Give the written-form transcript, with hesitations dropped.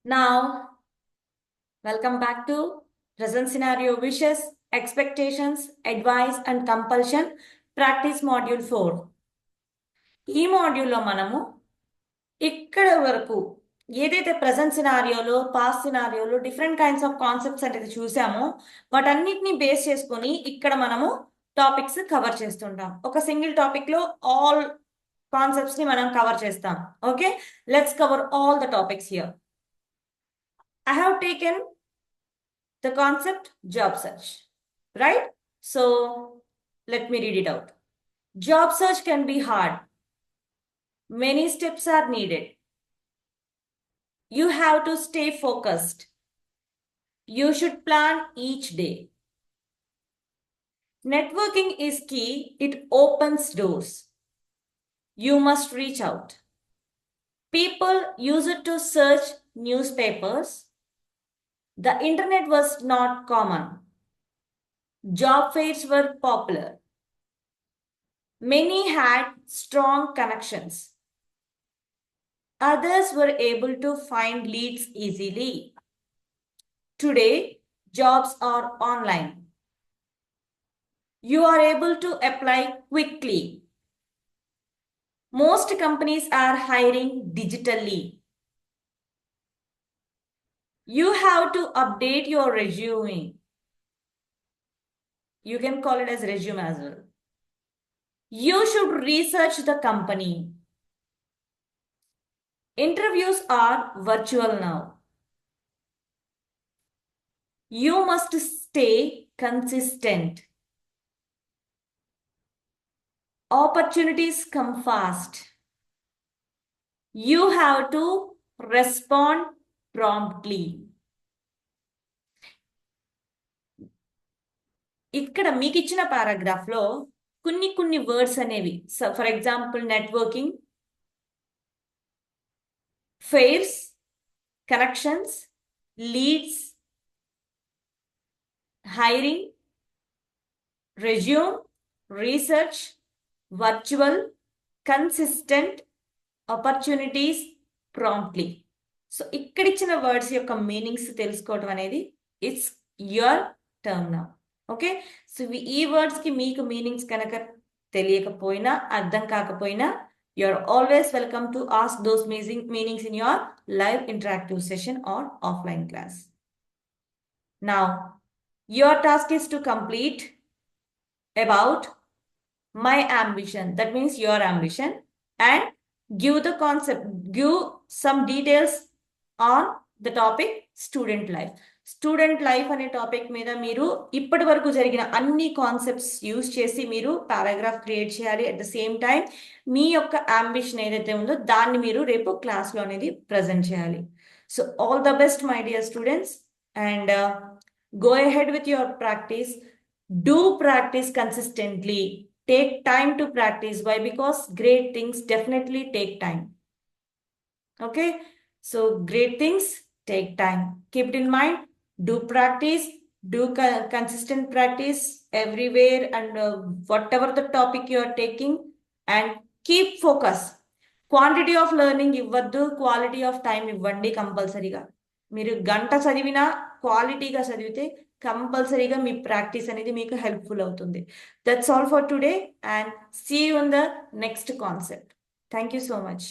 Now, welcome back to present scenario wishes, expectations, advice and compulsion practice module 4. ఈ మాడ్యూల్లో మనము ఇక్కడ వరకు ఏదైతే ప్రజెంట్ సినారియోలో పాస్ట్ సినారియోలో డిఫరెంట్ కైండ్స్ ఆఫ్ కాన్సెప్ట్స్ అనేది చూసామో వాటన్నిటిని బేస్ చేసుకొని ఇక్కడ మనము టాపిక్స్ కవర్ చేస్తుంటాం. ఒక సింగిల్ టాపిక్ లో ఆల్ కాన్సెప్ట్స్ ని మనం కవర్ చేస్తాం. Okay, let's cover all the topics here. I have taken the concept job search, right? So let me read it out. Job search can be hard. Many steps are needed. You have to stay focused. You should plan each day. Networking is key. It opens doors. You must reach out. People use it to search newspapers. The internet was not common. Job fairs were popular. Many had strong connections. Others were able to find leads easily. Today, jobs are online. You are able to apply quickly. Most companies are hiring digitally. You have to update your resume. You can call it as resume as well. You should research the company. Interviews are virtual now. You must stay consistent. Opportunities come fast. You have to respond promptly. ఇక్కడ మీకు ఇచ్చిన paragraph లో కొన్ని words అనేవి, for example networking, fairs, connections, leads, hiring, resume, research, virtual, consistent, opportunities, promptly. So ఇక్కడ ఇచ్చిన words యొక్క meanings తెలుసుకోవడం అనేది it's your term now. Okay, so ఈ వర్డ్స్ కి మీకు మీనింగ్స్ కనుక తెలియకపోయినా, అర్థం కాకపోయినా, you are always welcome to ask those meanings in your live interactive session or offline class. Now, your task is to complete about my ambition, that means your ambition, and give the concept, give some details on the topic student life. Student life అనే topic మీద మీరు ఇప్పటి వరకు జరిగిన అన్ని concepts use చేసి మీరు paragraph create చేయాలి. అట్ ద సేమ్ టైం మీ యొక్క అంబిషన్ ఏదైతే ఉందో దాన్ని మీరు రేపు క్లాస్లో అనేది ప్రజెంట్ చేయాలి. So all the best my dear students, and go ahead with your practice. Do practice consistently. Take time to practice. Why? Because great things definitely take time. Okay, so great things take time. Keep it in mind. Do practice. Do consistent practice everywhere and whatever the topic you are taking, and keep focus. Quantity of learning ఇవ్వద్దు, quality of time ఇవ్వండి కంపల్సరీగా. మీరు గంట చదివినా క్వాలిటీగా చదివితే కంపల్సరీగా మీ practice అనేది మీకు హెల్ప్ఫుల్ అవుతుంది. That's all for today, and see you in the next concept. Thank you so much.